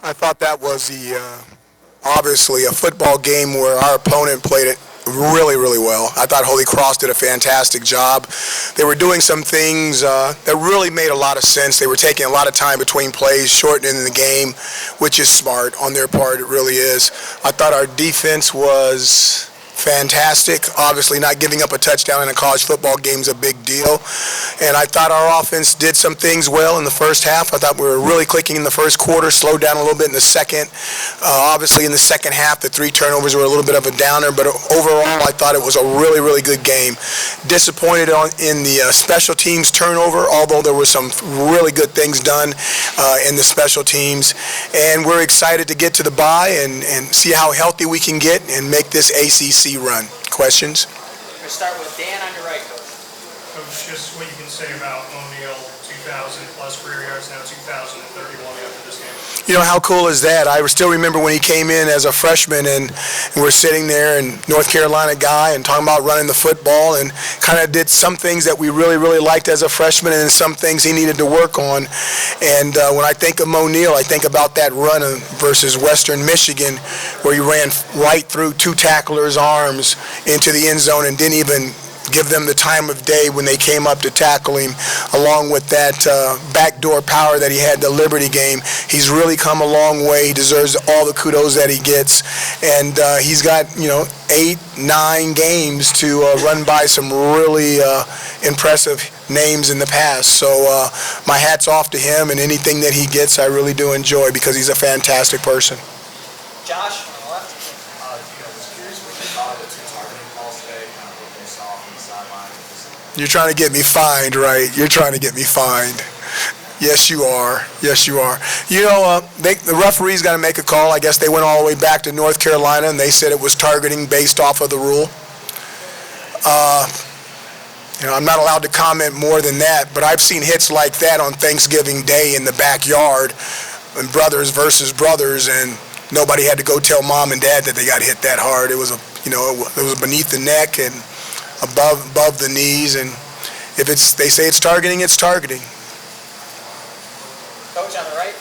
I thought that was obviously a football game where our opponent played it really, really well. I thought Holy Cross did a fantastic job. They were doing some things that really made a lot of sense. They were taking a lot of time between plays, shortening the game, which is smart on their part. It really is. I thought our defense was fantastic. Obviously, not giving up a touchdown in a college football game is a big deal. And I thought our offense did some things well in the first half. I thought we were really clicking in the first quarter, slowed down a little bit in the second. Obviously, in the second half, the 3 turnovers were a little bit of a downer, but overall, I thought it was a really, really good game. Disappointed in the special teams turnover, although there were some really good things done in the special teams. And we're excited to get to the bye and see how healthy we can get and make this ACC run. Questions? We're going to start with Dan on your right, Coach. Coach, just what you can say about O'Neal, 2,000 plus career yards, now 2,031 after this game. You know, how cool is that? I still remember when he came in as a freshman and we're sitting there, and North Carolina guy, and talking about running the football, and kind of did some things that we really, really liked as a freshman, and some things he needed to work on. And when I think of O'Neal, I think about that run versus Western Michigan, where he ran right through 2 tacklers' arms into the end zone and didn't even give them the time of day when they came up to tackle him, along with that backdoor power that he had the Liberty game. He's really come a long way. He deserves all the kudos that he gets. And he's got, 8, 9 games to run by some really impressive names in the past. So my hat's off to him, and anything that he gets I really do enjoy because he's a fantastic person. Josh, on the left. You're trying to get me fined, right? You're trying to get me fined. Yes, you are. Yes, you are. The referee's got to make a call. I guess they went all the way back to North Carolina, and they said it was targeting based off of the rule. I'm not allowed to comment more than that, but I've seen hits like that on Thanksgiving Day in the backyard, and brothers versus brothers, and nobody had to go tell mom and dad that they got hit that hard. It was it was beneath the neck and above the knees, and if they say it's targeting, it's targeting. Coach on the right.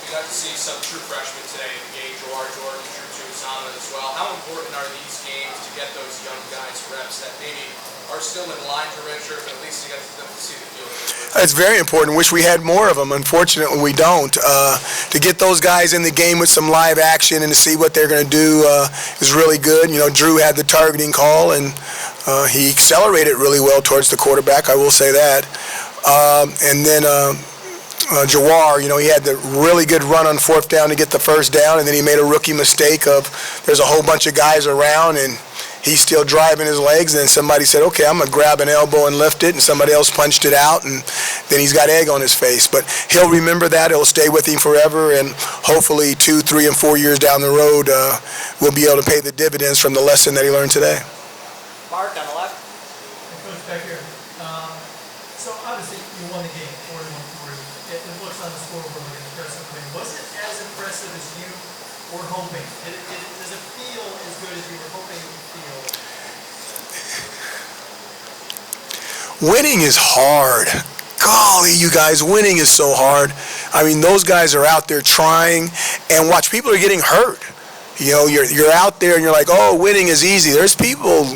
We got to see some true freshmen today in the game, Jordan, Drew Tuizama as well. How important are these games to get those young guys reps that maybe are still in line to redshirt, but at least you get them to see the field? It's very important. Wish we had more of them. Unfortunately, we don't. To get those guys in the game with some live action and to see what they're going to do is really good. Drew had the targeting call, and he accelerated really well towards the quarterback, I will say that. And then Jawar, he had the really good run on 4th down to get the first down, and then he made a rookie mistake of there's a whole bunch of guys around, and he's still driving his legs, and then somebody said, okay, I'm going to grab an elbow and lift it, and somebody else punched it out, and then he's got egg on his face. But he'll remember that. It'll stay with him forever, and hopefully 2, 3, and 4 years down the road, we'll be able to pay the dividends from the lesson that he learned today. Mark on the left. Coach, back here. So obviously you won the game 41-3. It looks on the scoreboard like an impressive win. Was it as impressive as you were hoping? Does it feel as good as you were hoping it would feel? Winning is hard. Golly, you guys, winning is so hard. I mean, those guys are out there trying, and watch, people are getting hurt. You're out there and you're like, oh, winning is easy. There's people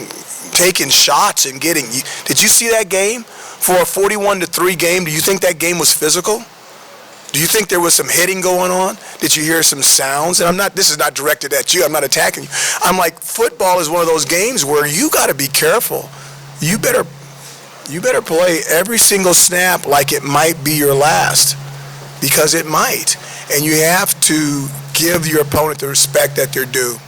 taking shots and getting. Did you see that game? For a 41-3 game, do you think that game was physical? Do you think there was some hitting going on? Did you hear some sounds? And this is not directed at you. I'm not attacking you. I'm like, football is one of those games where you got to be careful. You better play every single snap like it might be your last, because it might. And you have to give your opponent the respect that they're due.